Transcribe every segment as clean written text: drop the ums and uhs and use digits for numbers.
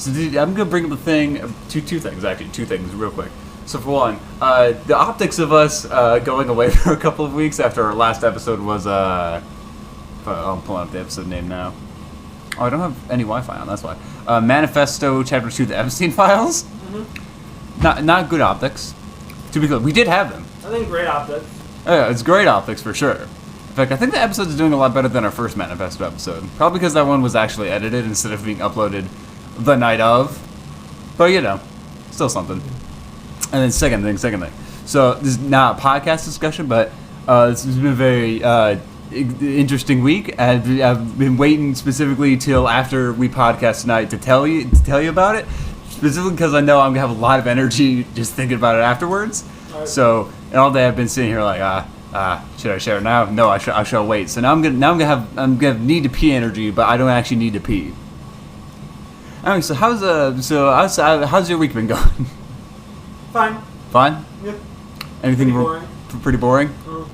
So I'm gonna bring up the thing. Two things real quick. So for one, the optics of us going away for a couple of weeks after our last episode was I'm pulling up the episode name now. Oh, I don't have any Wi-Fi on. That's why. Manifesto Chapter 2: The Epstein Files. Mm-hmm. Not good optics. To be clear, we did have them. I think great optics. Yeah, it's great optics for sure. In fact, I think the episode is doing a lot better than our first Manifesto episode. Probably because that one was actually edited instead of being uploaded the night of. But still something. And then second thing. So this is not a podcast discussion, but this has been a very interesting week. I've been waiting specifically till after we podcast tonight to tell you about it. Specifically because I know I'm gonna have a lot of energy just thinking about it afterwards. Right. So and all day I've been sitting here like should I share it now? No, I shall wait. So I'm gonna need to pee energy, but I don't actually need to pee. Anyway, so how's your week been going? Fine. Fine? Yep. Anything pretty boring? Mm.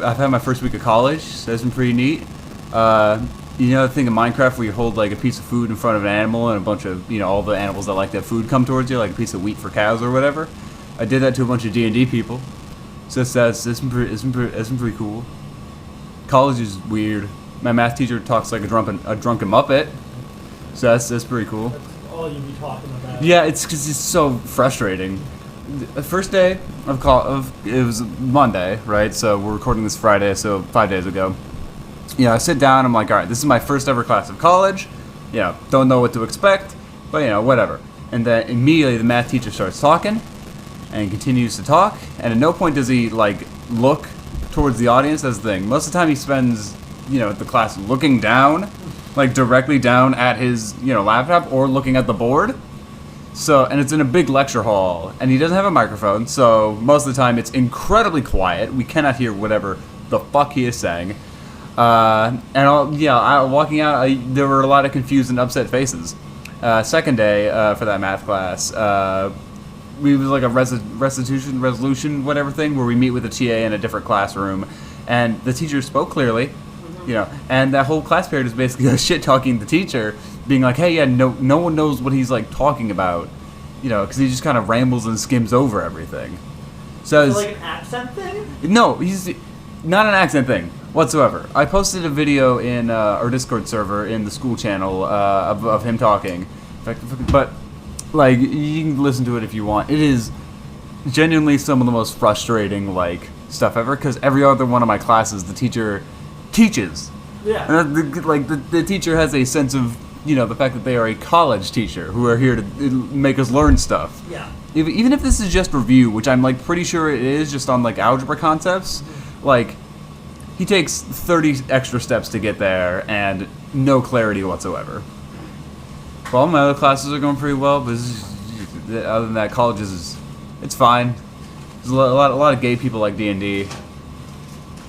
I've had my first week of college, so that's been pretty neat. You know the thing in Minecraft where you hold like a piece of food in front of an animal and a bunch of all the animals that like that food come towards you, like a piece of wheat for cows or whatever. I did that to a bunch of D&D people, so it's been pretty cool. College is weird. My math teacher talks like a drunken Muppet, so that's pretty cool. That's all you be talking about. Yeah, it's because it's so frustrating. The first day it was Monday, right? So we're recording this Friday, so 5 days ago. I sit down, I'm like, all right, this is my first ever class of college. Don't know what to expect, but whatever. And then immediately the math teacher starts talking and continues to talk, and at no point does he like look towards the audience. That's the thing. Most of the time he spends the class looking down, like directly down at his laptop or looking at the board. So, and it's in a big lecture hall, and he doesn't have a microphone, so most of the time it's incredibly quiet. We cannot hear whatever the fuck he is saying. Walking out, there were a lot of confused and upset faces. Second day for that math class, we was like a resolution, whatever thing, where we meet with a TA in a different classroom, and the teacher spoke clearly, and that whole class period is basically shit talking the teacher, being like, hey, no one knows what he's like talking about, because he just kind of rambles and skims over everything. So is it like an accent thing? No, he's not an accent thing whatsoever. I posted a video in our Discord server in the school channel of him talking. In fact, but like you can listen to it if you want. It is genuinely some of the most frustrating like stuff ever, because every other one of my classes the teacher teaches. Yeah. And the teacher has a sense of the fact that they are a college teacher who are here to make us learn stuff. Yeah. Even if this is just review, which I'm like pretty sure it is, just on like algebra concepts, like he takes 30 extra steps to get there and no clarity whatsoever. Well, my other classes are going pretty well, but other than that, college it's fine. There's a lot of gay people like D&D.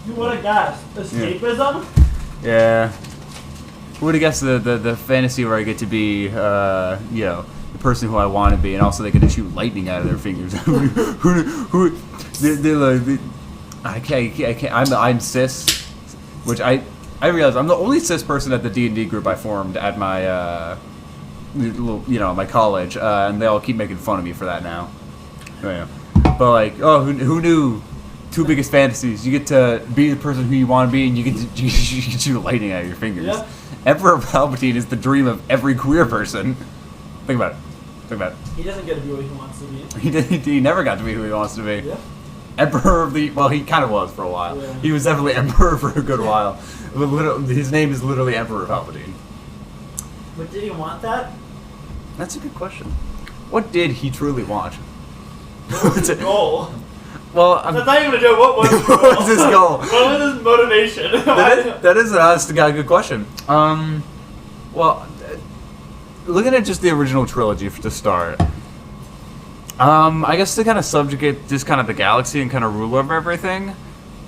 You would have guessed escapism? Yeah. Who would have guessed the fantasy where I get to be, the person who I want to be, and also they get to shoot lightning out of their fingers. I can't. I'm cis, which I realize I'm the only cis person at the D&D group I formed at my my college, and they all keep making fun of me for that now. But like, who knew? Two biggest fantasies: you get to be the person who you want to be, and you get to shoot lightning out of your fingers. Yeah. Emperor Palpatine is the dream of every queer person. Think about it. He doesn't get to be what he wants to be. He never got to be who he wants to be. Yeah. Emperor of the... Well, he kind of was for a while. Yeah. He was definitely Emperor for a good while. His name is literally Emperor Palpatine. But did he want that? That's a good question. What did he truly want? What was his goal? Well, that's not even a joke. What was his goal? What was his goal? What was his motivation? That is an honest to God good question. Well, looking at just the original trilogy to start, I guess to kind of subjugate just kind of the galaxy and kind of rule over everything.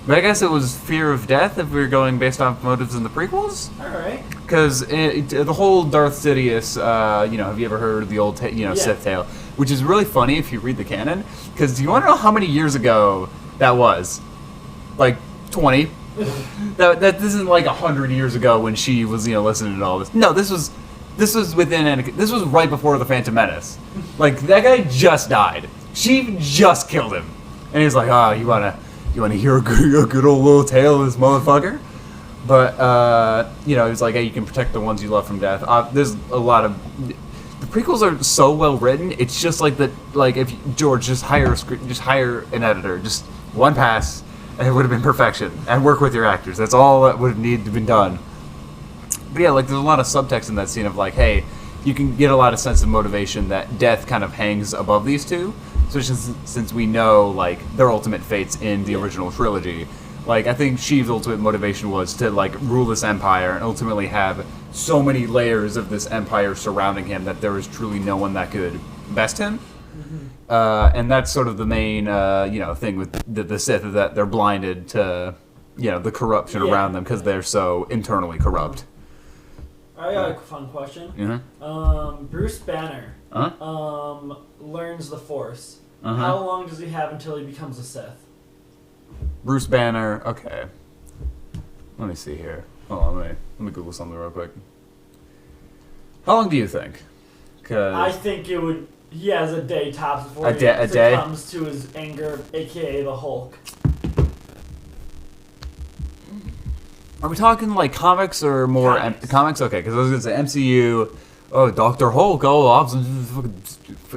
But I guess it was fear of death if we were going based off motives in the prequels. Alright. Because the whole Darth Sidious, have you ever heard of the old, Sith tale? Which is really funny if you read the canon. Because do you want to know how many years ago that was? Like 20. That isn't like 100 years ago when she was, listening to all this. No, this was this was within Anakin. This was right before the Phantom Menace. Like that guy just died. She just killed him, and he's like, "Oh, you wanna hear a good old little tale of this motherfucker?" But you know, it's like, "Hey, you can protect the ones you love from death." There's a lot of the prequels are so well written. It's just like that. Like if George just hire an editor, just one pass, and it would have been perfection. And work with your actors. That's all that would have needed to be done. But yeah, like there's a lot of subtext in that scene of like, hey, you can get a lot of sense of motivation that death kind of hangs above these two, especially since we know like their ultimate fates in the original trilogy. Like I think Sheev's ultimate motivation was to like rule this empire and ultimately have so many layers of this empire surrounding him that there was truly no one that could best him. Mm-hmm. And that's sort of the main thing with the Sith, is that they're blinded to the corruption around them because they're so internally corrupt. I got a fun question. Mm-hmm. Bruce Banner learns the Force. How long does he have until he becomes a Sith? Bruce Banner. Okay. Let me see here. Hold on. Let me Google something real quick. How long do you think? 'Cause I think it would. He has a day tops before a day comes to his anger, aka the Hulk. Are we talking like comics or more comics? Okay, because I was gonna say MCU. Oh, Dr. Hulk. Oh,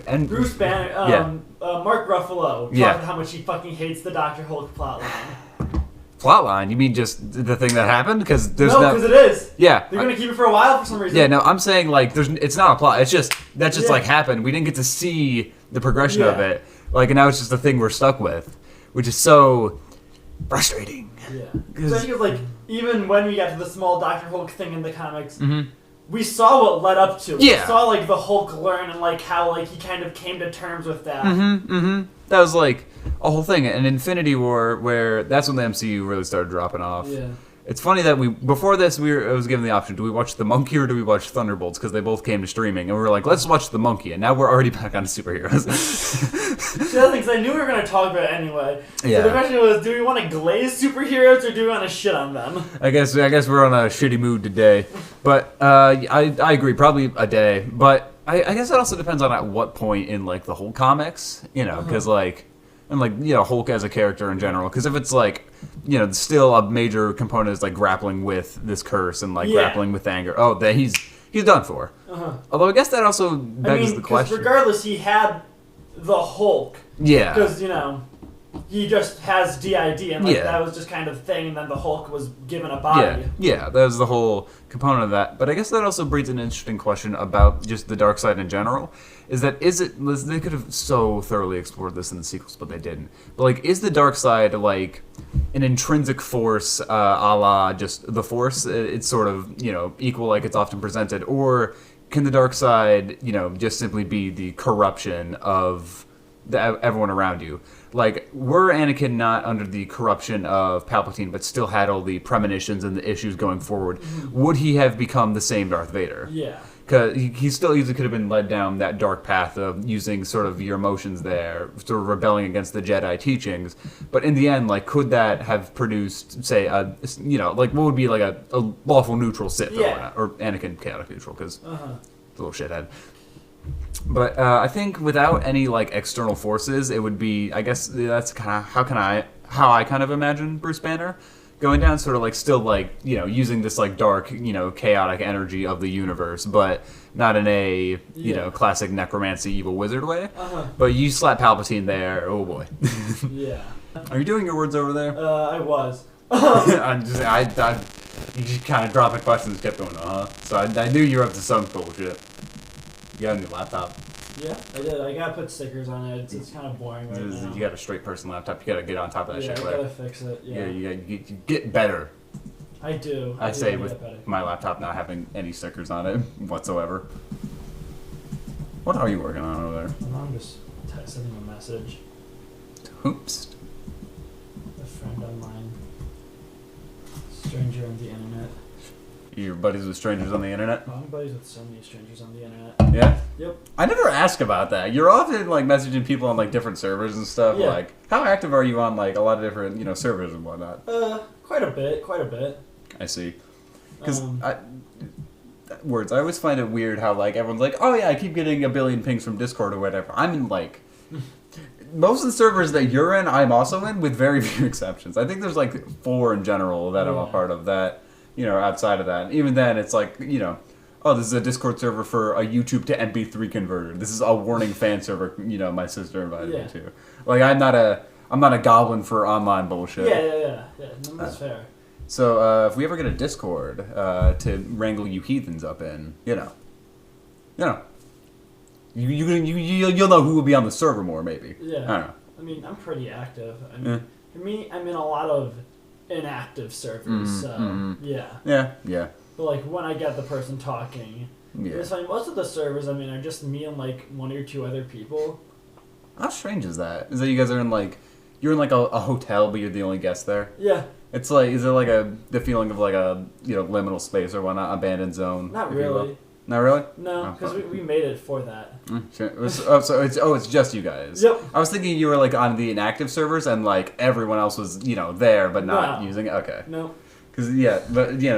and Bruce Banner. Mark Ruffalo talked about how much he fucking hates the Dr. Hulk plotline. Plotline? You mean just the thing that happened? Because there's because it is. Yeah, they're gonna keep it for a while for some reason. Yeah, no, I'm saying like it's not a plot. It's just like happened. We didn't get to see the progression of it. Like, and now it's just a thing we're stuck with, which is so frustrating. Yeah. Especially because, like, even when we got to the small Dr. Hulk thing in the comics, mm-hmm. we saw what led up to it. Yeah. We saw, like, the Hulk learn and, like, how, like, he kind of came to terms with that. Mm-hmm, mm-hmm. That was, like, a whole thing. And Infinity War, where that's when the MCU really started dropping off. Yeah. It's funny that before this, I was given the option, do we watch The Monkey or do we watch Thunderbolts? Because they both came to streaming. And we were like, let's watch The Monkey. And now we're already back on superheroes. The other things I knew we were going to talk about it anyway. Yeah. So the question was, do we want to glaze superheroes or do we want to shit on them? I guess we're on a shitty mood today. But I agree, probably a day. But I guess it also depends on at what point in, like, the whole comics. You know, because, like... And, like, Hulk as a character in general. Because if it's, like, still a major component is, like, grappling with this curse and, like, grappling with anger. Oh, that he's done for. Although I guess that also begs the question. Regardless, he had the Hulk. Yeah. Because, he just has DID, and that was just kind of thing, and then the Hulk was given a body. Yeah, that was the whole component of that. But I guess that also breeds an interesting question about just the dark side in general. They could have so thoroughly explored this in the sequels, but they didn't. But, like, is the dark side, like, an intrinsic force, a la just the Force? It's sort of, equal like it's often presented. Or can the dark side, just simply be the corruption of everyone around you? Like, were Anakin not under the corruption of Palpatine, but still had all the premonitions and the issues going forward, would he have become the same Darth Vader? Yeah. Because he still easily could have been led down that dark path of using sort of your emotions there, sort of rebelling against the Jedi teachings. But in the end, like, could that have produced, say, like, what would be like a lawful neutral Sith or Anakin chaotic neutral? Because it's a little shithead. But I think without any, like, external forces, it would be, I guess that's kind of how I kind of imagine Bruce Banner going down, sort of like still like, using this like dark, chaotic energy of the universe, but not in a, classic necromancy evil wizard way. But you slap Palpatine there, oh boy. Yeah. Are you doing your words over there? I was. You just kind of dropping questions, kept going, So I knew you were up to some bullshit. You got a new laptop. Yeah, I did. I gotta put stickers on it. It's kind of boring right now. You got a straight person laptop. You gotta get on top of that shit. Yeah, I gotta fix it. Yeah, you get better. I do. I say with my laptop not having any stickers on it whatsoever. What are you working on over there? I'm just sending him a message. Oops. A friend online. Stranger on the internet. You're buddies with strangers on the internet? Oh, I'm buddies with so many strangers on the internet. Yeah? Yep. I never ask about that. You're often, like, messaging people on, like, different servers and stuff. Yeah. Like, how active are you on, like, a lot of different, servers and whatnot? Quite a bit. I see. Because words. I always find it weird how like everyone's like, oh yeah, I keep getting a billion pings from Discord or whatever. I'm in like most of the servers that you're in, I'm also in, with very few exceptions. I think there's like 4 in general that I'm a part of that, outside of that. And even then, it's like, oh, this is a Discord server for a YouTube to MP3 converter. This is a warning fan server, my sister invited me to. Like, I'm not a goblin for online bullshit. Yeah. No, that's fair. So, if we ever get a Discord to wrangle you heathens up in, you'll know who will be on the server more, maybe. Yeah. I don't know. I mean, I'm pretty active. I mean, for me, I'm in a lot of inactive servers, so, Yeah. But, like, when I get the person talking, it's like, most of the servers, I mean, are just me and, like, 1 or 2 other people. How strange is that? Is that you guys are in, like, you're in, like, a hotel, but you're the only guest there? Yeah. It's like, is it like the feeling of, like, a, liminal space or whatnot, abandoned zone? Not really. Not really? No, because we made it for that. Sure. It's just you guys. Yep. I was thinking you were like on the inactive servers and like everyone else was there but not using it. Okay. No. Because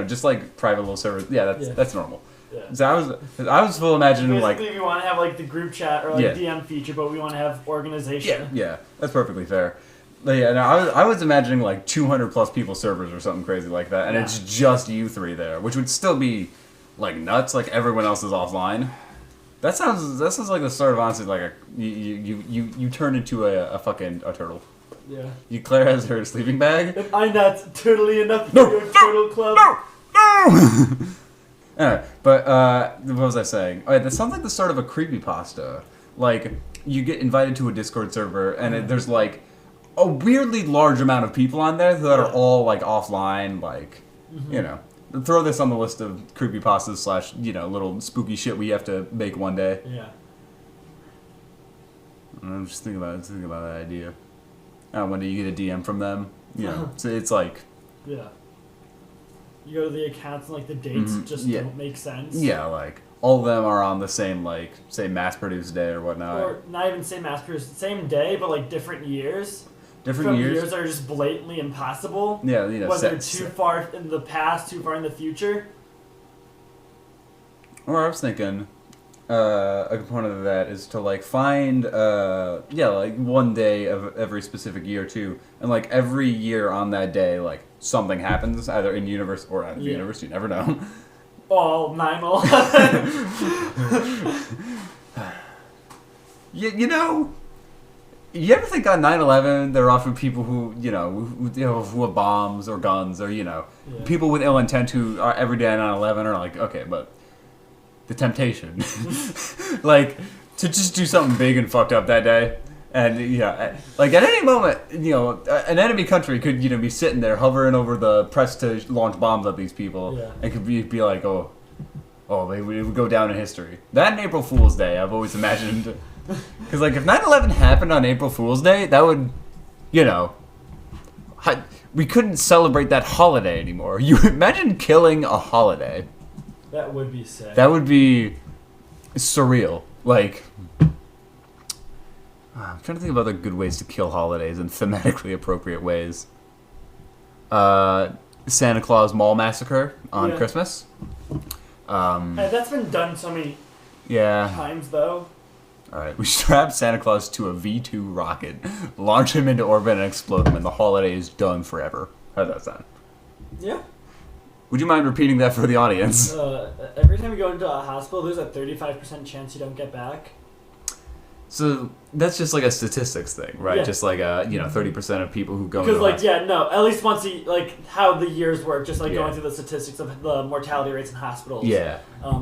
just like private little servers. Yeah, that's normal. Yeah. So I was full imagining like basically we want to have like the group chat or like DM feature, but we want to have organization. Yeah, that's perfectly fair. But yeah, no, I was imagining like 200 plus people servers or something crazy like that, and it's just you 3 there, which would still be like nuts. Like everyone else is offline. That sounds like the start of honestly like you turn into a fucking turtle. Yeah. Claire has her sleeping bag. If I'm not turtly enough for your turtle club. No. Alright, but what was I saying? Oh yeah, that sounds like the start of a creepypasta. Like you get invited to a Discord server and there's like a weirdly large amount of people on there that are all like offline, like throw this on the list of creepypastas / little spooky shit we have to make one day. Yeah. I'm just thinking about that idea. One day you get a DM from them. So it's like. Yeah. You go to the accounts and like the dates just don't make sense. Yeah, like all of them are on the same say mass-produced day or whatnot. Or not even same mass-produced, same day, but like different years. Different years are just blatantly impossible. Yeah, whether too far in the past, too far in the future. Or I was thinking, a component of that is to like find, like one day of every specific year too, and like every year on that day, like something happens either in universe or out of the universe. You never know. Oh, 9/11. You ever think on 9/11 there are often people who who have bombs or guns or people with ill intent who are every day on 9/11 are like, okay, but the temptation like to just do something big and fucked up that day, and like at any moment an enemy country could be sitting there hovering over the press to launch bombs at these people and could be like, oh they would go down in history. That and April Fool's Day I've always imagined. Because, like, if 9/11 happened on April Fool's Day, that would, we couldn't celebrate that holiday anymore. You imagine killing a holiday. That would be sick. That would be surreal. Like, I'm trying to think of other good ways to kill holidays in thematically appropriate ways. Santa Claus Mall Massacre on Christmas. That's been done so many times, though. Alright, we strap Santa Claus to a V2 rocket, launch him into orbit and explode him, and the holiday is done forever. How's that sound? Yeah. Would you mind repeating that for the audience? Every time you go into a hospital, there's a 35% chance you don't get back. So that's just like a statistics thing, right? Yeah. Just like 30% of people who go. Because at least once how the years work, just going through the statistics of the mortality rates in hospitals. Yeah.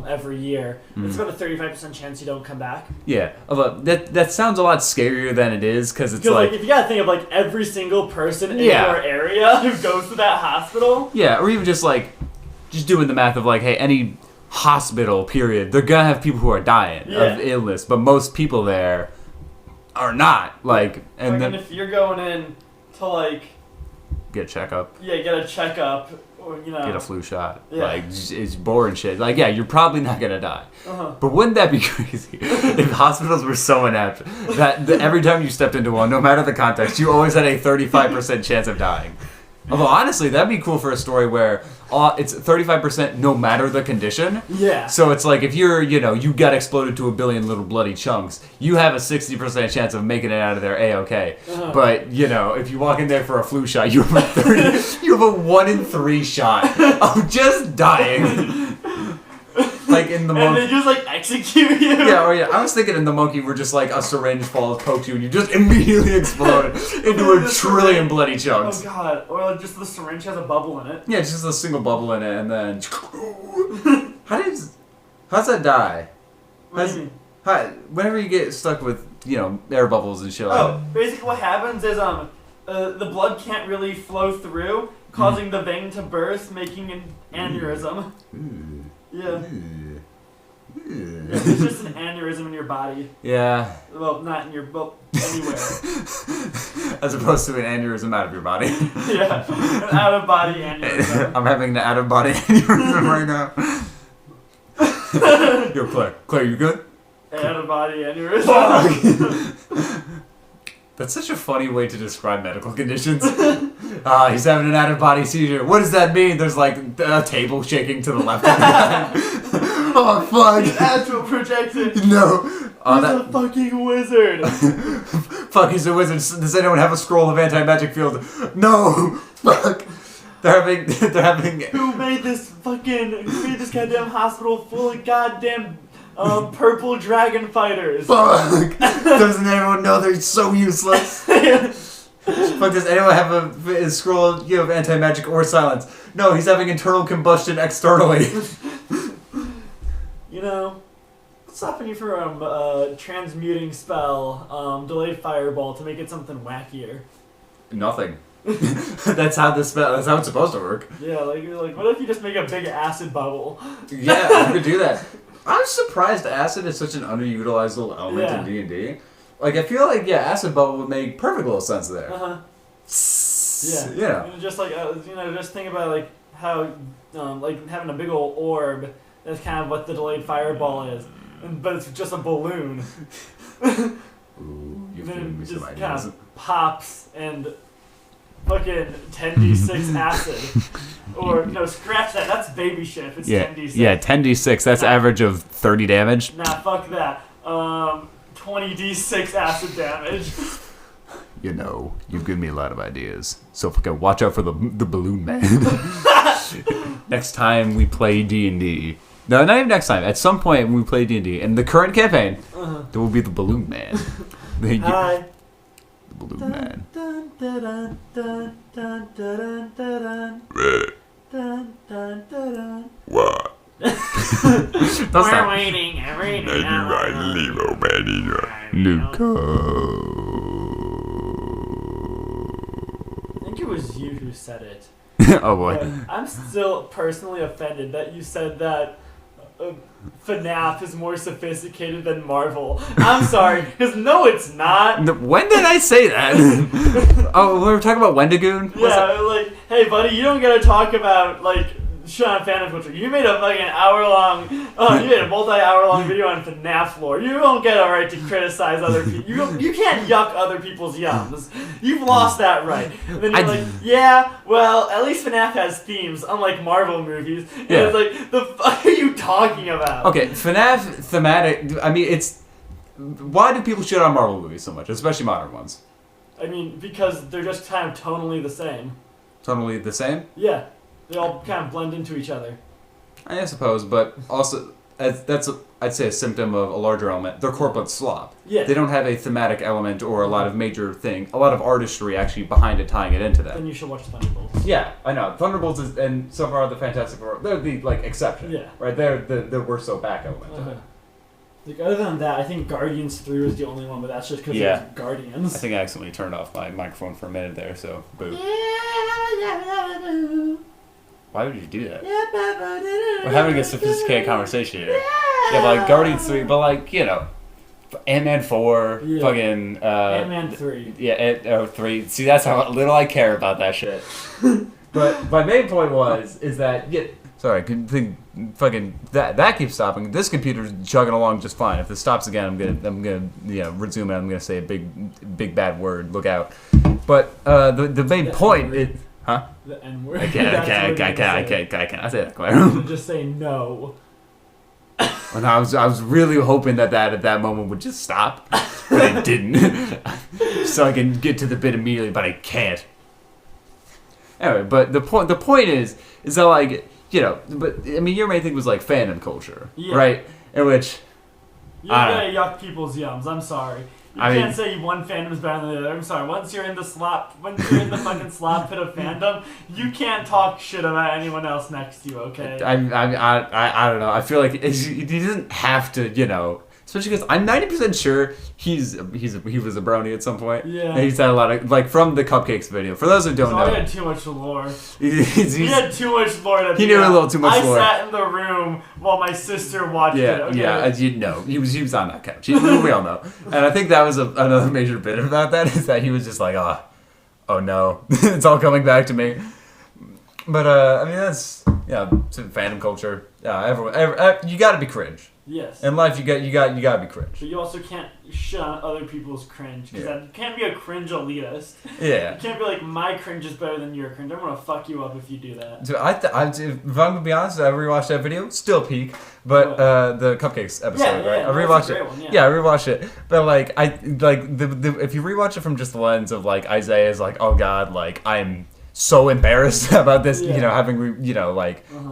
Every year, it's about a 35% chance you don't come back. Yeah, that sounds a lot scarier than it is because it's like if you gotta think of every single person in your area who goes to that hospital. Yeah, or even just doing the math of hey, any hospital period, they're gonna have people who are dying of illness, but most people there are not and then if you're going in to get a checkup, get a checkup or get a flu shot, it's boring shit, you're probably not gonna die. But wouldn't that be crazy if hospitals were so inept that every time you stepped into one, no matter the context, you always had a 35% chance of dying? Although honestly, that'd be cool for a story where it's 35% no matter the condition. Yeah. So it's like if you're, you got exploded to a billion little bloody chunks, you have a 60% chance of making it out of there A-okay. But, if you walk in there for a flu shot, you have a 1 in 3 shot of just dying. Like in the monkey. And they just like execute you. Yeah, I was thinking in the monkey where just like a syringe falls, pokes you, and you just immediately explode into a trillion bloody chunks. Oh god. Or like just the syringe has a bubble in it. Yeah, it's just a single bubble in it, and then how's that die? What do you mean? Whenever you get stuck with, air bubbles and shit like that. Basically what happens is the blood can't really flow through, causing the vein to burst, making an aneurysm. Yeah. It's just an aneurysm in your body. Yeah. Well, not in your... Well, anywhere. As opposed to an aneurysm out of your body. Yeah. An out-of-body aneurysm. I'm having an out-of-body aneurysm right now. Yo, Claire, you good? Out-of-body aneurysm. That's such a funny way to describe medical conditions. He's having an out-of-body seizure. What does that mean? There's like a table shaking to the left of the guy. Oh, fuck. He's astral projecting. No. He's a fucking wizard. Fuck, he's a wizard. Does anyone have a scroll of anti-magic field? No. Fuck. They're having... Who made this goddamn hospital full of goddamn... purple dragon fighters. Fuck! Doesn't anyone know they're so useless? Fuck, does anyone have a scroll of anti-magic or silence? No, he's having internal combustion externally. What's stopping you from transmuting spell, delayed fireball to make it something wackier? Nothing. That's how it's supposed to work. Yeah, like what if you just make a big acid bubble? Yeah, I could do that. I'm surprised acid is such an underutilized little element in D&D. Like, I feel like, acid bubble would make perfect little sense there. Yeah. Just like, just think about, like, how, like, having a big old orb, that's kind of what the delayed fireball is. But it's just a balloon. Ooh, you've given me some ideas. Kind of pops and fucking 10d6 acid. Or, scratch that. That's baby shit. It's 10d6. Yeah, 10d6. That's average of 30 damage. Nah, fuck that. 20d6 acid damage. You've given me a lot of ideas. So fucking watch out for the balloon man. Next time we play D&D. No, not even next time. At some point when we play D&D, in the current campaign, there will be the balloon man. Hi. The balloon man. What? We're waiting every day. I think it was you who said it. Oh boy. But I'm still personally offended that you said that FNAF is more sophisticated than Marvel. I'm sorry, because no, it's not. When did I say that? Oh, we were talking about Wendigoon? Yeah, like, hey buddy, you don't gotta talk about, like, shit on fandom culture. You made a fucking hour-long, you made a multi-hour-long video on FNAF lore. You don't get a right to criticize other people. You can't yuck other people's yums. You've lost that right. And then you're like, yeah, well, at least FNAF has themes, unlike Marvel movies. And it's like, the fuck are you talking about? Okay, FNAF thematic, I mean, it's... Why do people shit on Marvel movies so much, especially modern ones? I mean, because they're just kind of tonally the same. Tonally the same? Yeah. They all kind of blend into each other. I suppose, but also, I'd say a symptom of a larger element. They're corporate slop. Yeah. They don't have a thematic element or a lot of major thing, a lot of artistry actually behind it, tying it into that. Then you should watch Thunderbolts. Yeah, I know. Thunderbolts is, and so far the Fantastic Four, they're the, like, exception. Yeah. Right? They're the worst so back element of it. Like, other than that, I think Guardians 3 was the only one, but that's just because it was Guardians. I think I accidentally turned off my microphone for a minute there, so boo. Why would you do that? We're having a sophisticated conversation here. Yeah, but like Guardians 3, but like, Ant-Man 4, fucking... Ant-Man 3. Yeah, 3. See, that's how little I care about that shit. But my main point is that, sorry, I couldn't think, fucking, that keeps stopping. This computer's chugging along just fine. If this stops again, I'm gonna resume it. I'm gonna say a big bad word. Look out. But the main point is... Huh? The N word. I can't say that, Claire. You just say no. And I was really hoping that at that moment would just stop, but it didn't. So I can get to the bit immediately, but I can't. Anyway, but the point is that like, you know, but I mean your main thing was like fandom culture, right? In which you're gonna yuck people's yums. I'm sorry. You can't say one fandom is better than the other. I'm sorry. Once you're in the fucking slop pit of fandom, you can't talk shit about anyone else next to you. Okay. I don't know. I feel like he doesn't have to, you know. Especially because I'm 90% sure he was a brony at some point. Yeah. And he's had a lot of, like, from the Cupcakes video. For those who don't know. He had too much lore. He had too much lore. He knew a little too much lore. I sat in the room while my sister watched it. Okay? Yeah, as you know. He was on that couch. We all know. And I think that was another major bit about that, is that he was just like, oh no. It's all coming back to me. But, I mean, that's, fandom culture. Everyone, you gotta be cringe. Yes. In life, you gotta be cringe. But you also can't shit on other people's cringe, because that can't be a cringe elitist. Yeah. You can't be like, my cringe is better than your cringe. I'm gonna fuck you up if you do that. So if I'm gonna be honest, I rewatched that video, still peak, but the Cupcakes episode, right? I rewatched it. I rewatched it, but like if you rewatch it from just the lens of like Isaiah's like, oh god, like I'm so embarrassed about this, you know, having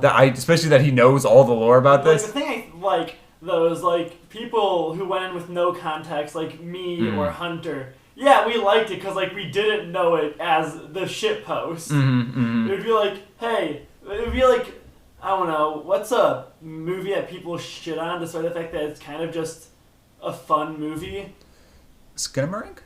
that especially that he knows all the lore about this. The thing I like those like people who went in with no context, like me or Hunter. Yeah, we liked it because like we didn't know it as the shit post. It would be like, hey, it would be like, I don't know, what's a movie that people shit on despite the fact that it's kind of just a fun movie? Skinamarink?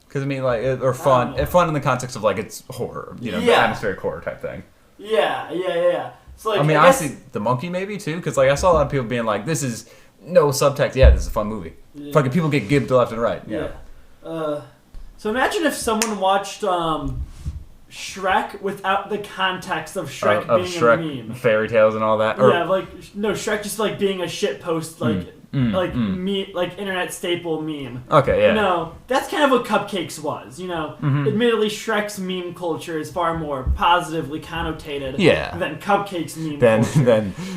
Because I mean, like, or fun in the context of like it's horror, you know, the atmospheric horror type thing. Yeah. So, like, I mean, honestly, The Monkey maybe too, because like I saw a lot of people being like, "This is no subtext." Yeah, this is a fun movie. Yeah. Fucking people get gibbed left and right. Yeah. So imagine if someone watched Shrek without the context of Shrek being a meme, fairy tales and all that. Shrek just like being a shit post, like internet staple meme. Okay, yeah. You know, that's kind of what Cupcakes was. You know, admittedly, Shrek's meme culture is far more positively connotated than Cupcakes meme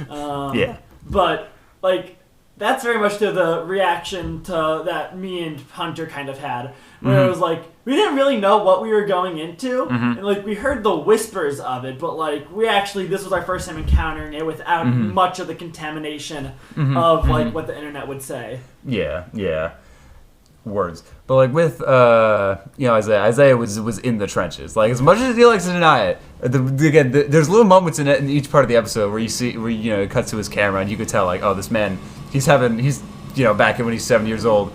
culture. But like, that's very much the reaction to that me and Hunter kind of had, where it was like, we didn't really know what we were going into, and like we heard the whispers of it, but like this was our first time encountering it without much of the contamination of like what the internet would say. Yeah. Words. But like with Isaiah was in the trenches. Like as much as he likes to deny it, there's little moments in each part of the episode where it cuts to his camera and you could tell like, oh, this man he's back when he's 7 years old,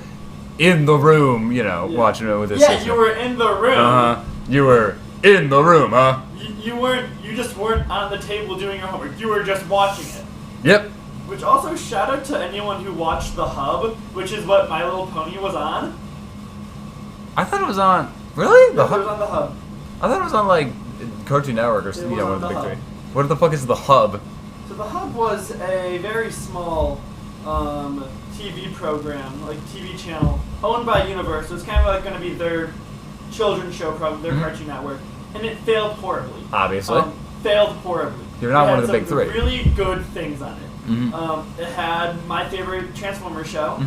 in the room, watching it with his sister. You were in the room. You were in the room, huh? You just weren't on the table doing your homework. You were just watching it. Yep. Which also, shout out to anyone who watched The Hub, which is what My Little Pony was on. I thought it was on... Really? Yeah, it was on The Hub. I thought it was on, like, Cartoon Network or one of the big three. What the fuck is The Hub? So The Hub was a very small TV program, like TV channel, owned by Universal. It's kind of like going to be their children's show program, their Cartoon Network. And it failed horribly. Obviously. Failed horribly. You're not one of the big three. Really good things on it. It had my favorite Transformers show.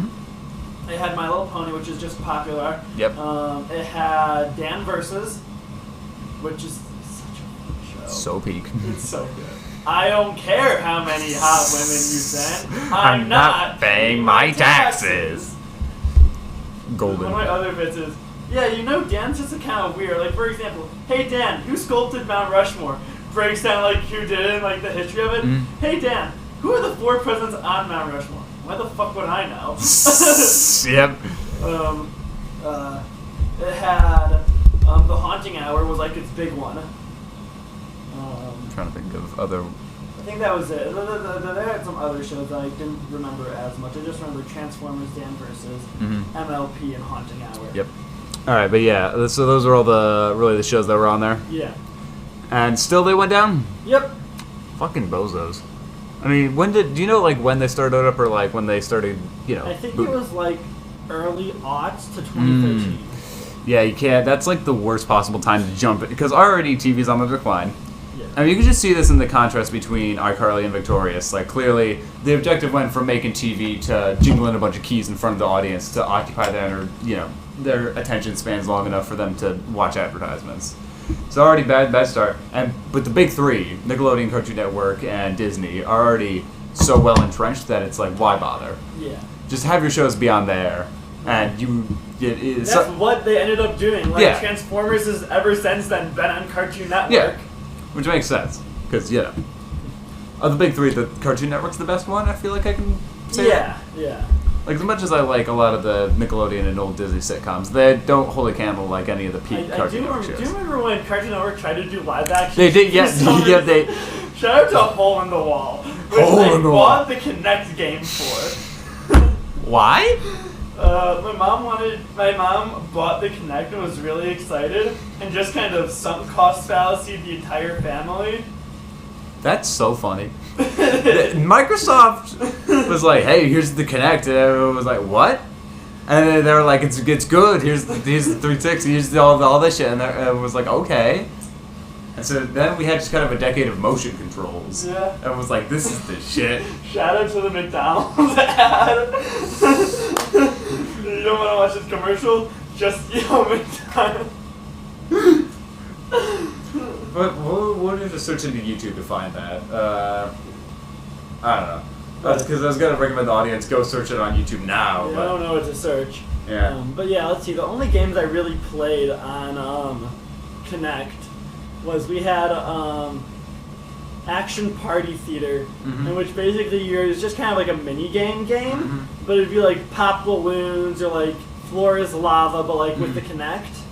It had My Little Pony, which is just popular. Yep. It had Dan Versus, which is such a fun show. So peak. It's so good. I don't care how many hot women you send. I'm not paying my taxes. Golden. One of my other bits is, Dan's just kind of weird. Like, for example, hey Dan, who sculpted Mount Rushmore? Breaks down like who did it and like the history of it. Hey Dan, who are the 4 presidents on Mount Rushmore? Why the fuck would I know? Yep. It had The Haunting Hour was like its big one. I'm trying to think of other. I think that was it. They had some other shows that I didn't remember as much. I just remember Transformers, Dan Versus, MLP, and Haunting Hour. Yep. All right, but yeah, so those are all the shows that were on there. Yeah. And still they went down? Yep. Fucking bozos. I mean, do you know like when they started up or like when they started, I think it was like early aughts to 2013. Yeah, you can't. That's like the worst possible time to jump it because already TV's on the decline. Yeah. I mean, you can just see this in the contrast between iCarly and Victorious. Like, clearly, the objective went from making TV to jingling a bunch of keys in front of the audience to occupy their attention spans long enough for them to watch advertisements. It's already bad start. But the big three, Nickelodeon, Cartoon Network, and Disney, are already so well entrenched that it's like, why bother? Yeah. Just have your shows be on there, and That's what they ended up doing. Like, Yeah. Transformers has ever since then been on Cartoon Network. Yeah. Which makes sense, because, of the big three, the Cartoon Network's the best one, I feel like I can say that. Yeah. Like, as much as I like a lot of the Nickelodeon and old Disney sitcoms, they don't hold a candle like any of the peak Cartoon Network shows. Do you remember when Cartoon Network tried to do live action? They did, yes. They... Shout out to Hole in the Wall, which Hole in the Wall. bought the Kinect game for. Why? My mom bought the Kinect and was really excited and just kind of sunk cost fallacy the entire family. That's so funny. Microsoft was like, "Hey, here's the Kinect," and everyone was like, "What?" And then they were like, "It's good. Here's the 360. Here's all this shit," and it was like, "Okay." And so then we had just kind of a decade of motion controls. Yeah. And it was like, "This is the shit." Shout out to the McDonald's ad. You don't want to watch this commercial? Just yell McDonald's. But we'll need to search into YouTube to find that. I don't know. That's because I was going to recommend the audience go search it on YouTube now. Yeah, but I don't know what to search. Yeah. But yeah, let's see. The only games I really played on Kinect was we had Action Party Theater, in which basically it's just kind of like a mini game, but it'd be like pop balloons or like floor is lava, but like with the Kinect.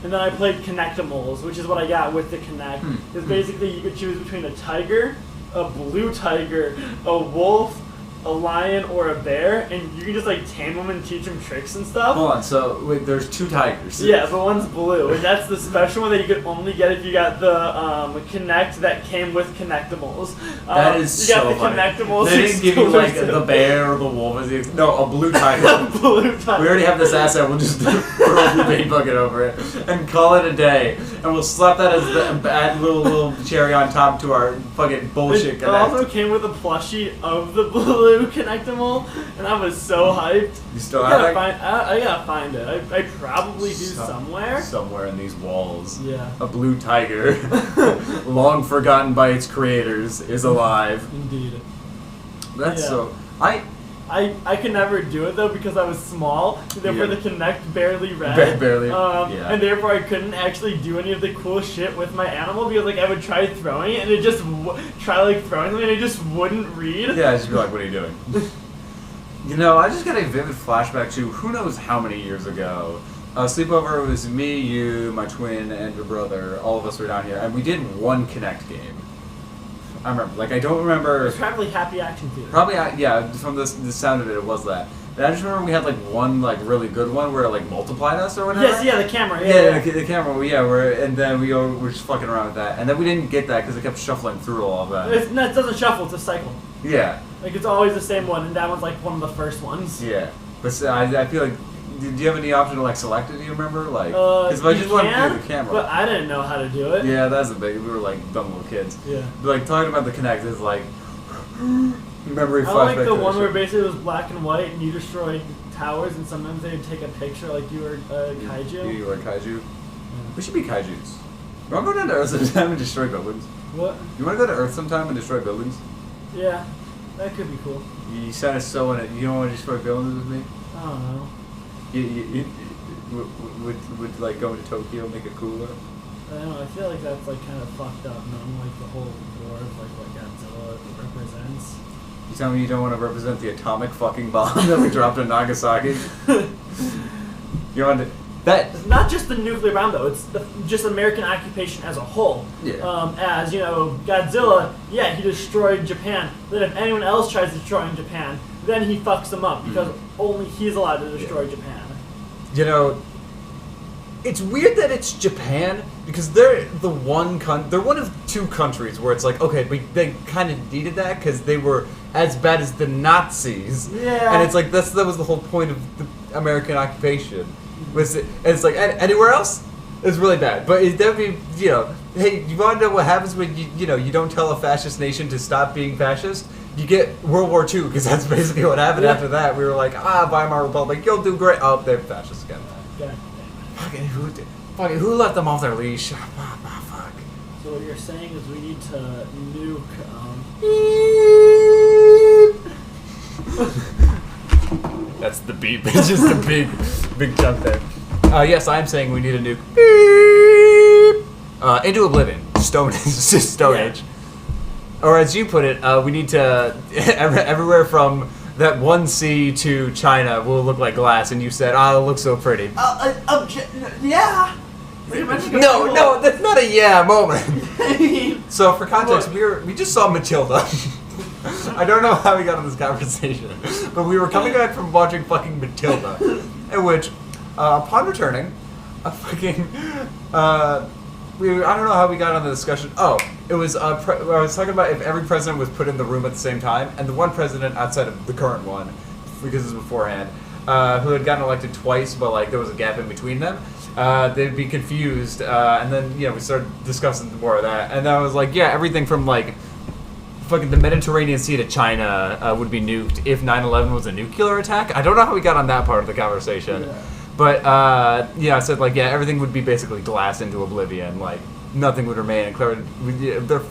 And then I played Kinectimals, which is what I got with the Kinect. Because basically you could choose between a tiger, a blue tiger, a wolf, a lion, or a bear, and you can just like tame them and teach them tricks and stuff. Hold on, so wait, there's two tigers. Yeah, but one's blue, and that's the special one that you could only get if you got the Kinect that came with Kinectimals. That is you got so the funny. Kinectimals. They didn't give you like the bear or the wolf. No, a blue tiger. A blue tiger. We already have this asset. We'll just throw the bait bucket over it and call it a day. And we'll slap that as the little cherry on top to our fucking bullshit It Kinect. also came with a plushie of the blue Kinectimal, and I was so hyped. You still have it? I gotta find it. I probably do somewhere. Somewhere in these walls. Yeah. A blue tiger, long forgotten by its creators, is alive. Indeed. That's Yeah. so... I could never do it though because I was small, therefore the Kinect barely read. Barely, yeah. And therefore I couldn't actually do any of the cool shit with my animal because like I would try throwing it and it just throwing them and it just wouldn't read. Yeah, I'd just be like, what are you doing? You know, I just got a vivid flashback to who knows how many years ago. Sleepover was me, you, my twin, and your brother. All of us were down here, and we did one Kinect game. I remember. Like, I don't It remember... was probably Happy Action Theater. Probably, yeah, from the sound of it was that. But I just remember we had, like, one, like, really good one where it, like, multiplied us or whatever. Yes, yeah, the camera. Yeah, the camera, and then we were just fucking around with that. And then we didn't get that because it kept shuffling through all of that. No, it doesn't shuffle, it's a cycle. Yeah. Like, it's always the same one, and that one's, like, one of the first ones. Yeah. But I feel like... Do you have any option to like select it? Do you remember? Like, because if I just wanted to do the camera. But I didn't know how to do it. Yeah, that's a big. We were like dumb little kids. Yeah. But, like talking about the Kinect is like memory flashback. I like the to one that where shit. basically it was black and white and you destroyed towers and sometimes they would take a picture like you were kaiju. You were a kaiju. We should be kaijus. You want to go down to Earth sometime and destroy buildings? What? You want to go to Earth sometime and destroy buildings? Yeah, that could be cool. You sounded so in it. You don't want to destroy buildings with me? I don't know. You would like going to Tokyo make it cooler? I don't know. I feel like that's like kind of fucked up, knowing like the whole war of like what Godzilla represents. You tell me you don't want to represent the atomic fucking bomb that we dropped in Nagasaki? You want to... That... It's not just the nuclear bomb though, it's just American occupation as a whole. Yeah. As, you know, Godzilla, yeah, he destroyed Japan. Then if anyone else tries destroying Japan, then he fucks them up because only he's allowed to destroy Japan. You know, it's weird that it's Japan because they're the they're one of two countries where it's like, okay, but they kind of needed that because they were as bad as the Nazis. Yeah. And it's like that was the whole point of the American occupation. It's like anywhere else, it's really bad. But it definitely, hey, you want to know what happens when you don't tell a fascist nation to stop being fascist? You get World War II, because that's basically what happened after that. We were like, Weimar Republic, you'll do great. Oh, they're fascists again. Okay. Fucking who let them off their leash? Fuck. So what you're saying is we need to nuke. That's the beep. It's just a big jump there. Yes, I'm saying we need a nuke. Into oblivion. Stone Age. Or as you put it, we need to everywhere from that one sea to China will look like glass, and you said, it looks so pretty. Yeah. No, that's not a yeah moment. So for context, we just saw Matilda. I don't know how we got on this conversation, but we were coming back from watching fucking Matilda, in which, upon returning, I don't know how we got on the discussion. Oh, it was I was talking about if every president was put in the room at the same time, and the one president outside of the current one, because it was beforehand, who had gotten elected twice, but like there was a gap in between them, they'd be confused, and then we started discussing more of that, and then I was like, yeah, everything from like fucking the Mediterranean Sea to China would be nuked if 9/11 was a nuclear attack. I don't know how we got on that part of the conversation. Yeah. But, I said, like, yeah, everything would be basically glass into oblivion. Like, nothing would remain. And their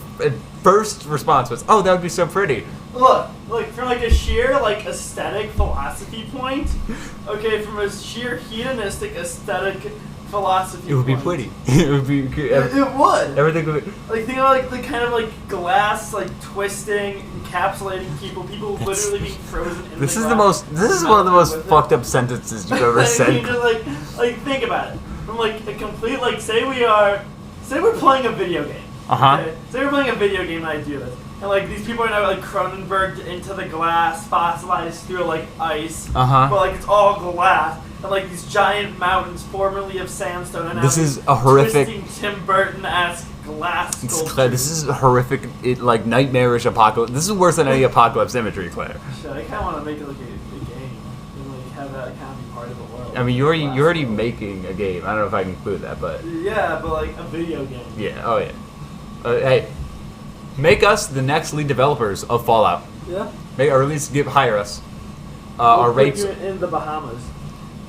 first response was, that would be so pretty. Look, from, like, a sheer, like, aesthetic philosophy point, okay, from a sheer hedonistic aesthetic philosophy it would point, be pretty. It would be... It would. Everything would be... Like, think about, like, the kind of, like, glass, like, twisting, encapsulating people literally being frozen in This the is glass. This is one of the most fucked up sentences you've ever said. You just, like, think about it. From, like, a complete, like, say we're playing a video game. Okay? Say we're playing a video game and I do this. And, like, these people are now, like, Cronenberged into the glass, fossilized through, like, ice. But, like, it's all glass. And, like, these giant mountains formerly of sandstone. And this is a horrific... twisting Tim Burton-esque glass sculpture. This is a horrific, like, nightmarish apocalypse. This is worse than any apocalypse imagery, Claire. Shit, I kind of want to make it, like, a game. And, like, have that kind of be part of the world. I mean, you're already making a game. I don't know if I can include that, but... Yeah, but, like, a video game. Yeah, oh, yeah. Hey, make us the next lead developers of Fallout. Yeah? Or at least hire us. We'll our put rates... you in the Bahamas.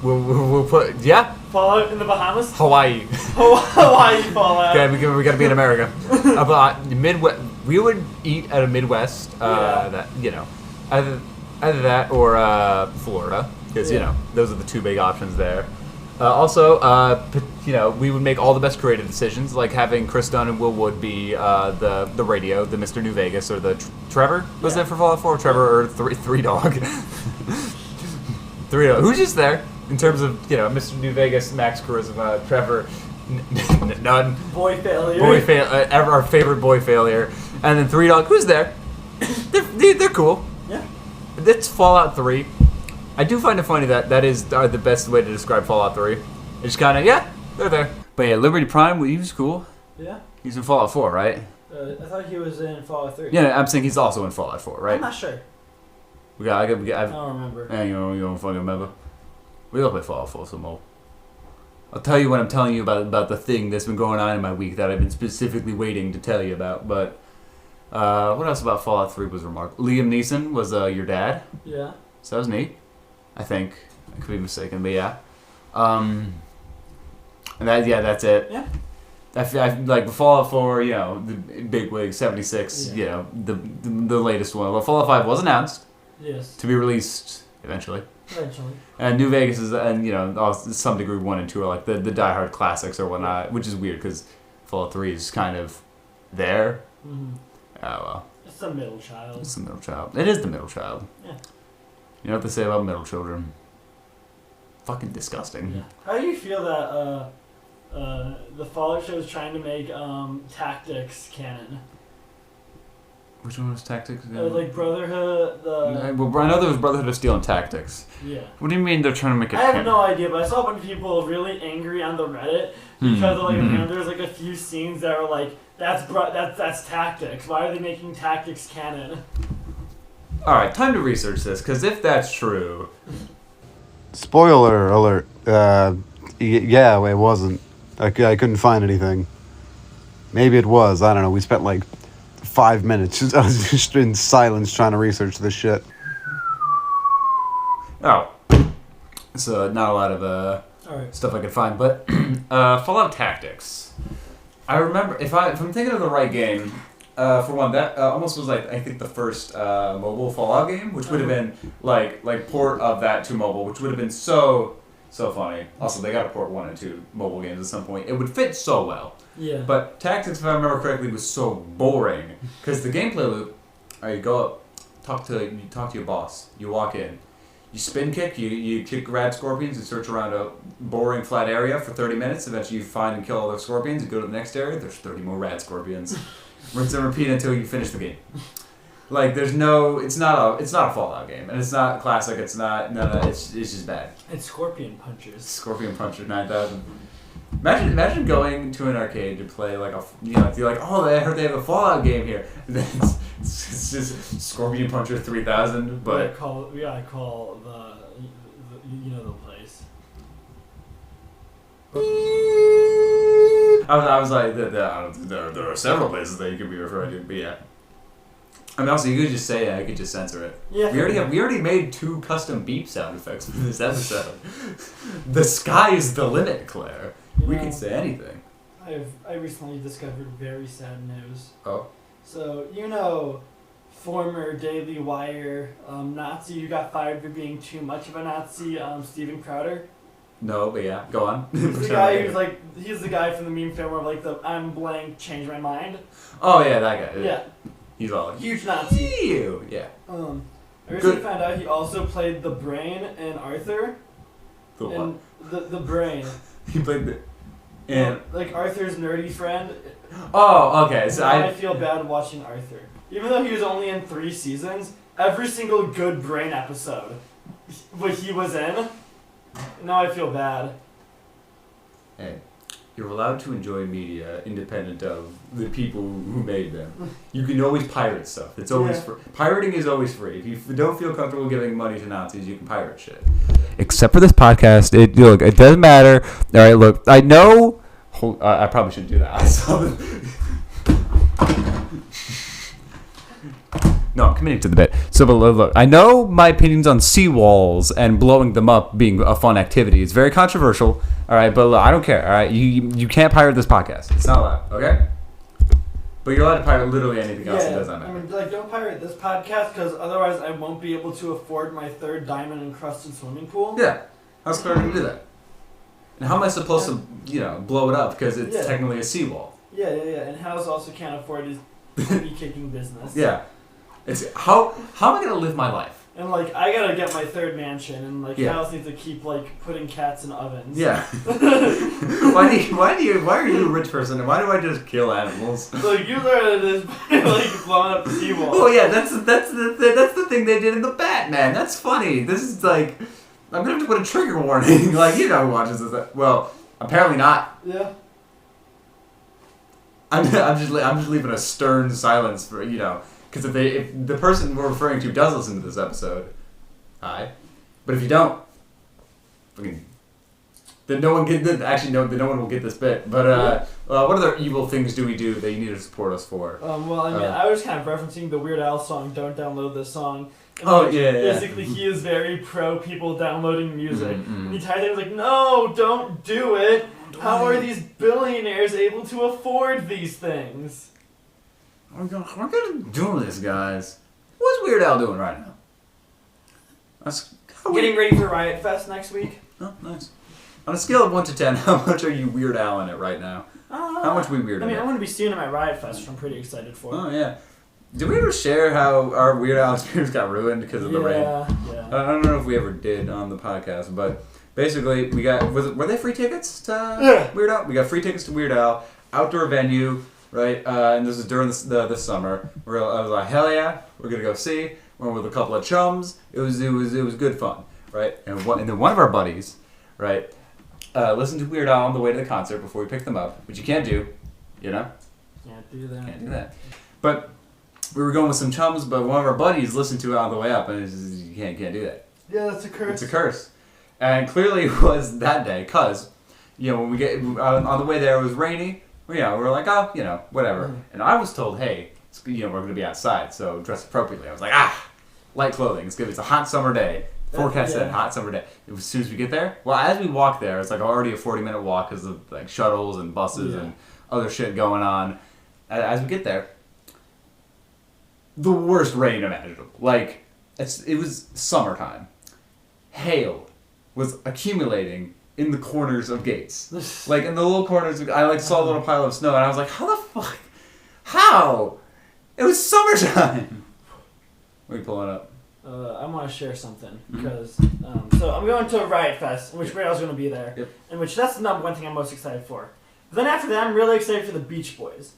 We'll put... Yeah? Fallout in the Bahamas? Hawaii. Hawaii Fallout. Okay, we gotta be in America. But Midwest... We would eat at a Midwest, that, either that or Florida. Because, those are the two big options there. Also, we would make all the best creative decisions, like having Chris Dunn and Will Wood be the radio, the Mr. New Vegas, or the Trevor was there for Fallout 4? Trevor or Three Dog? Three Dog. Who's just there in terms of Mr. New Vegas, Max Charisma, Trevor, none. Boy failure. Our favorite boy failure, and then Three Dog. Who's there? They're cool. Yeah. It's Fallout 3. I do find it funny that is the best way to describe Fallout 3. It's kind of, they're there. But yeah, Liberty Prime, he was cool. Yeah. He's in Fallout 4, right? I thought he was in Fallout 3. Yeah, I'm saying he's also in Fallout 4, right? I'm not sure. I don't remember. Yeah, you don't fucking remember. We don't play Fallout 4 some more. I'll tell you when I'm telling you about the thing that's been going on in my week that I've been specifically waiting to tell you about. But what else about Fallout 3 was remarkable? Liam Neeson was your dad. Yeah. So that was neat. I think. I could be mistaken, but yeah. And that's it. Yeah. I like Fallout 4, the big wig 76, the latest one. Well, Fallout 5 was announced. Yes. To be released eventually. Eventually. And New Vegas is, and to some degree 1 and 2 are like the diehard classics or whatnot, which is weird because Fallout 3 is kind of there. Mm-hmm. Oh well. It's the middle child. It's the middle child. It is the middle child. Yeah. You know what they say about middle children? Fucking disgusting. Yeah. How do you feel that the Fallout show is trying to make Tactics canon? Which one was Tactics? Like Brotherhood, I know there was Brotherhood of Steel and Tactics. Yeah. What do you mean they're trying to make it I have no idea, but I saw a bunch of people really angry on the Reddit because there's like a few scenes that are like, that's Tactics. Why are they making Tactics canon? Alright, time to research this, because if that's true... Spoiler alert. Yeah, it wasn't. I couldn't find anything. Maybe it was. I don't know. We spent like 5 minutes just in silence trying to research this shit. Oh. So not a lot of stuff I could find, but Fallout Tactics. I remember if I'm thinking of the right game. For one, that almost was like I think the first mobile Fallout game, which would have been like port of that to mobile, which would have been so funny. Also, they got to port 1 and 2 mobile games at some point. It would fit so well. Yeah. But Tactics, if I remember correctly, was so boring because the gameplay loop. All right, you go up, talk to your boss. You walk in, you spin kick, you kick rad scorpions, you search around a boring flat area for 30 minutes. Eventually, you find and kill all those scorpions. You go to the next area. There's 30 more rad scorpions. Rinse and repeat until you finish the game. Like it's not a Fallout game, and it's not classic. It's not it's just bad. It's Scorpion Punchers. Scorpion Puncher 9000. Imagine going to an arcade to play like you're like, oh, I heard they have a Fallout game here. And then it's just Scorpion Puncher 3000, but I call the the place. I was like, there are several places that you could be referring to, but yeah. I mean, also you could just say it. I could just censor it. Yeah. We already made 2 custom beep sound effects for this episode. The sky is the limit, Claire. We can say anything. I recently discovered very sad news. Oh. So former Daily Wire Nazi who got fired for being too much of a Nazi, Steven Crowder. No, but yeah, go on. He's the guy who's he's the guy from the meme film where the I'm blank, change my mind. Oh yeah, that guy. Yeah. He's all huge Nazi. Ew. Yeah. I recently found out he also played the Brain in Arthur. The what? The Brain. He played the. And Arthur's nerdy friend. Oh, okay. So I feel bad watching Arthur, even though he was only in 3 seasons. Every single good Brain episode, what he was in. Now I feel bad. Hey, you're allowed to enjoy media independent of the people who made them. You can always pirate stuff. It's always free. Pirating is always free. If you don't feel comfortable giving money to Nazis, you can pirate shit. Except for this podcast, it doesn't matter. All right, look, I know. I probably shouldn't do that. I saw No, I'm committing to the bit. So, but look, I know my opinions on seawalls and blowing them up being a fun activity. It's very controversial, all right? But look, I don't care, all right? You can't pirate this podcast. It's not allowed, okay? But you're allowed to pirate literally anything else that does not matter. I mean, don't pirate this podcast because otherwise I won't be able to afford my 3rd diamond-encrusted swimming pool. Yeah. How's Claire going to do that? And how am I supposed to, blow it up because it's technically a seawall? Yeah. And House also can't afford his booty-kicking business. Yeah. It's how am I gonna live my life? And I gotta get my 3rd mansion, and House needs to keep putting cats in ovens. Yeah. Why are you a rich person, and why do I just kill animals? You learned this by blowing up the seawall. Oh yeah, that's the thing they did in the Batman. That's funny. This is I'm gonna have to put a trigger warning. Who watches this? Well, apparently not. Yeah. I'm just leaving a stern silence for Because if the person we're referring to does listen to this episode, hi. But if you don't, then no one will get this bit. But what other evil things do we do that you need to support us for? I was kind of referencing the Weird Al song, "Don't Download This Song." And Basically, he is very pro people downloading music. And the entire thing was no, don't do it. How are these billionaires able to afford these things? We're gonna do this, guys. What's Weird Al doing right now? Getting ready for Riot Fest next week. Oh, nice. On a scale of 1 to 10, how much are you Weird Al in it right now? How much we Weird Al? I'm going to be seeing him at Riot Fest, which I'm pretty excited for. Oh, yeah. Did we ever share how our Weird Al experience got ruined because of the rain? Yeah. I don't know if we ever did on the podcast, but basically, we got... were they free tickets to Weird Al? We got free tickets to Weird Al, outdoor venue, right? And this is during this summer. I was like, hell yeah, we're going to go see. Went with a couple of chums. It was good fun, right? And then one of our buddies, right, listened to Weird Al on the way to the concert before we picked them up, which you can't do, Can't do that. But we were going with some chums, but one of our buddies listened to it on the way up, and you can't do that. Yeah, that's a curse. It's a curse. And clearly it was that day, because when we get on the way there, it was rainy. We were like, oh, whatever. Mm-hmm. And I was told, hey, we're going to be outside, so dress appropriately. I was like, light clothing. It's good. It's a hot summer day. Forecast said hot summer day. As soon as we get there, well, as we walk there, it's like already a 40-minute walk because of like shuttles and buses and other shit going on. As we get there, the worst rain imaginable. Like, it was summertime. Hail was accumulating in the corners of gates. Like, in the little corners, I saw a little pile of snow, and I was like, how the fuck? How? It was summertime! What are you pulling up? I want to share something, because, so I'm going to Riot Fest, in which Radio's going to be there, in which that's the number one thing I'm most excited for. But then after that, I'm really excited for the Beach Boys,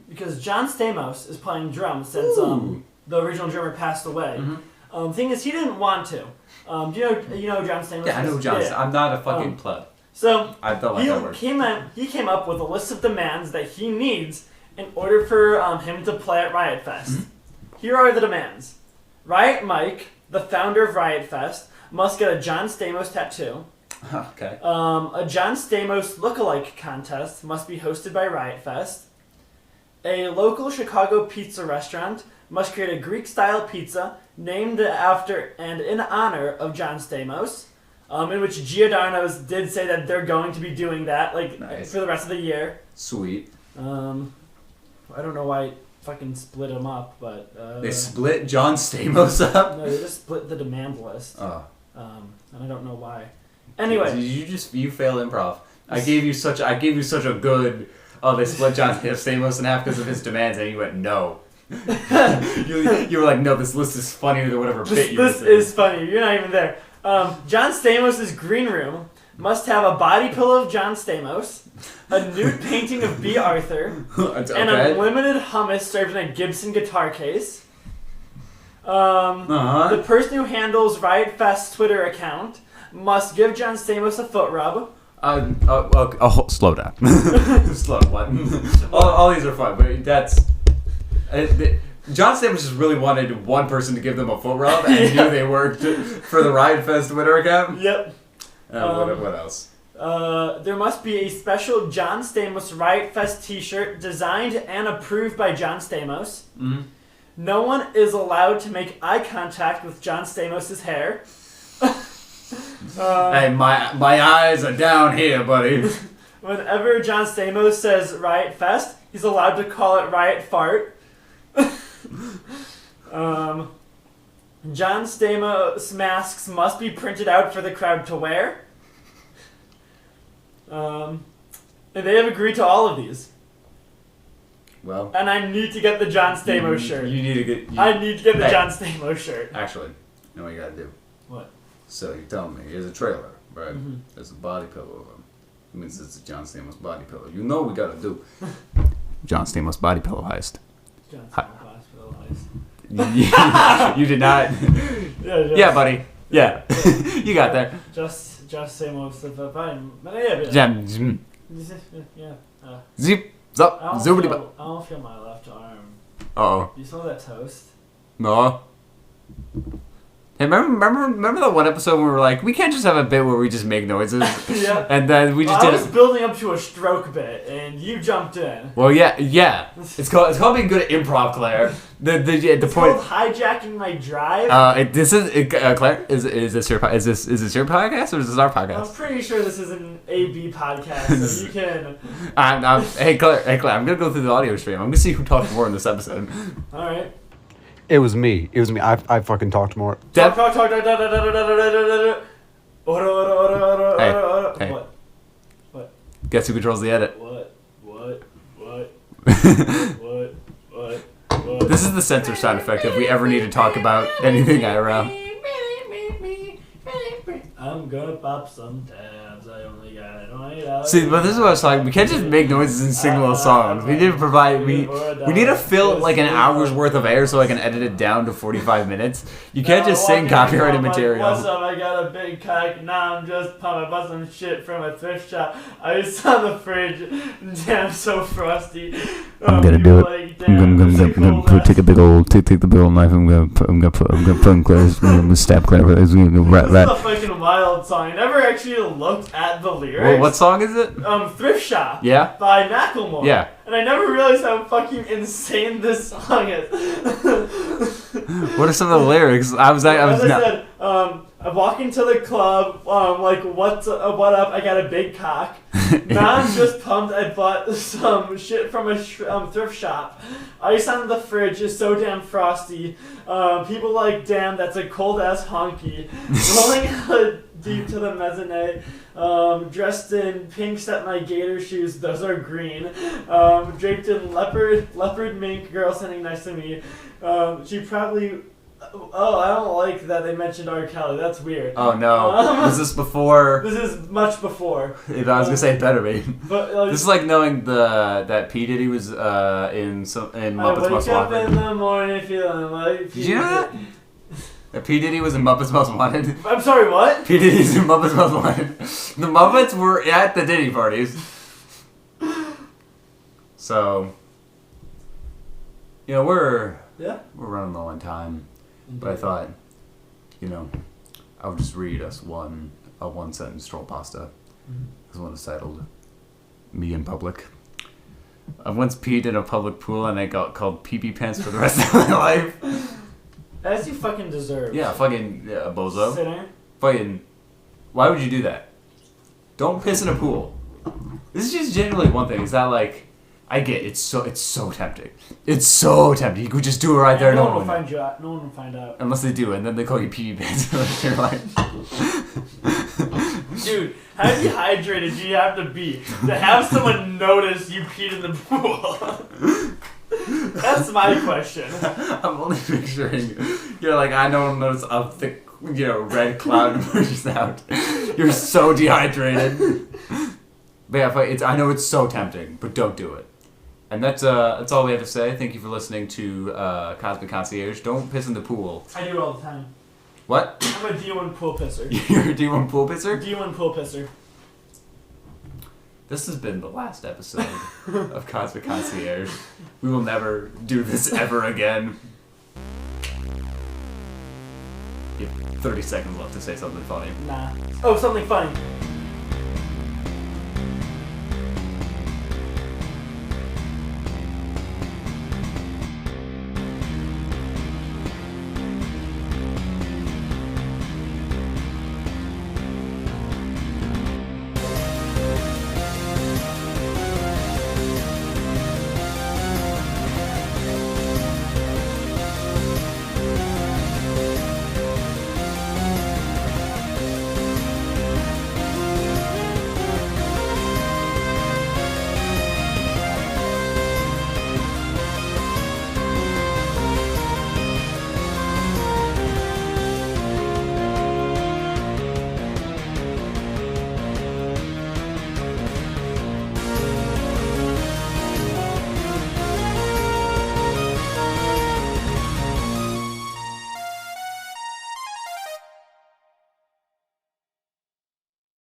because John Stamos is playing drums since the original drummer passed away. Thing is, he didn't want to. Do you know John Stamos? Yeah, I know John. Yeah. I'm not a fucking pleb. So I don't like that word. He came up with a list of demands that he needs in order for him to play at Riot Fest. Here are the demands. Riot Mike, the founder of Riot Fest, must get a John Stamos tattoo. Okay. A John Stamos lookalike contest must be hosted by Riot Fest. A local Chicago pizza restaurant must create a Greek-style pizza named after and in honor of John Stamos, in which Giordano's did say that they're going to be doing that for the rest of the year. Sweet. I don't know why fucking split them up, but they split John Stamos up? No, they just split the demand list. Oh. And I don't know why. Anyway, you failed improv. I gave you such a good they split John Stamos in half because of his demands, and you went no. you were like, no, this list is funnier than whatever bit you were saying. This is funny. You're not even there. John Stamos' green room must have a body pillow of John Stamos, a nude painting of B. Arthur, and unlimited hummus served in a Gibson guitar case. The person who handles Riot Fest's Twitter account must give John Stamos a foot rub. Slow down. Slow. What? all these are fun, but that's... John Stamos just really wanted one person to give them a foot rub and knew they worked for the Riot Fest Twitter account. Yep. What else? There must be a special John Stamos Riot Fest t-shirt designed and approved by John Stamos. Mm-hmm. No one is allowed to make eye contact with John Stamos' hair. Hey, my eyes are down here, buddy. Whenever John Stamos says Riot Fest, he's allowed to call it Riot Fart. John Stamos masks must be printed out for the crowd to wear. And they have agreed to all of these. Well, and I need to get the John Stamos shirt. You need to get. I need to get the John Stamos shirt. Actually, you know what you gotta do. What? So you're telling me here's a trailer, right? Mm-hmm. There's a body pillow of him. It means it's a John Stamos body pillow. You know what we gotta do. John Stamos body pillow heist. John Stamos body pillow heist. You did not. Yeah, buddy. Yeah, you got there. Just Stamos the fine. Yeah. Zip. Zup. I don't feel my left arm. Uh-oh. You smell that toast? No. Hey, remember that one episode where we were like, we can't just have a bit where we just make noises? Yeah. And then we just I was building up to a stroke bit, and you jumped in. Well, yeah. It's called being good at improv, Claire. It's called hijacking my drive. Claire, is this your podcast or is this our podcast? I'm pretty sure this is an AB podcast, so you can. Hey Claire, I'm gonna go through the audio stream. I'm gonna see who talks more in this episode. All right. It was me. I fucking talked more. Talk. Hey. What? Guess who controls the edit? What? This is the censor sound effect if we ever need to talk about anything IRL. I'm gonna pop some tabs. I only got $20. See, but this is what I was talking. We can't just make noises and sing little songs. We need to provide. We need to fill like an hour's worth of air so I can edit it down to 45 minutes. You can't just sing copyrighted material. What's up? I got a big cock. Now I'm just pumping. I bought some shit from a thrift shop. I just saw the fridge. Damn, so frosty. I'm gonna do it. I'm gonna take the big old knife. I'm gonna put in Claire's. I'm gonna stab Claire. I'm gonna This is a fucking wild song. I never actually looked at the lyrics. Well, what song is it? Thrift Shop. Yeah? By Macklemore. Yeah. And I never realized how fucking insane this song is. What are some of the lyrics? I was said, I walk into the club, like, what up? I got a big cock. Now I'm just pumped. I bought some shit from a thrift shop. Ice on the fridge is so damn frosty. People like, damn, that's a cold ass honky. Rolling deep to the mezzanine. Dressed in pink, set my gator shoes. Those are green. Draped in leopard mink. Girl standing next to me. She probably. Oh, I don't like that they mentioned R. Kelly. That's weird. Oh no! Was this before? This is much before. If I was gonna say it better be. But this is like knowing that P Diddy was in Muppets Most I wake up Wanted. in the morning feeling like. Did you know that? That P Diddy was in Muppets Most Wanted. I'm sorry, what? P Diddy's in Muppets Most Wanted. The Muppets were at the Diddy parties. So, we're running low on time. But I thought, I would just read us a one-sentence troll pasta. This one is titled, Me in Public. I once peed in a public pool and I got called pee-pee pants for the rest of my life. As you fucking deserve. Yeah, fucking bozo. Sinner. Fucking, why would you do that? Don't piss in a pool. This is just generally one thing. Is that like, I get it's so tempting. It's so tempting. You could just do it right there. No one will find you out. No one will find out. Unless they do, and then they call you pee pants for the rest of your life. Dude, how dehydrated do you have to be to have someone notice you peed in the pool? That's my question. I'm only picturing. You're like, I don't notice a thick, red cloud emerges out. You're so dehydrated. But yeah, I know it's so tempting, but don't do it. And that's all we have to say. Thank you for listening to Cosmic Concierge. Don't piss in the pool. I do it all the time. What? I'm a D1 pool pisser. You're a D1 pool pisser? D1 pool pisser. This has been the last episode of Cosmic Concierge. We will never do this ever again. You have 30 seconds left to say something funny. Nah. Oh, something funny.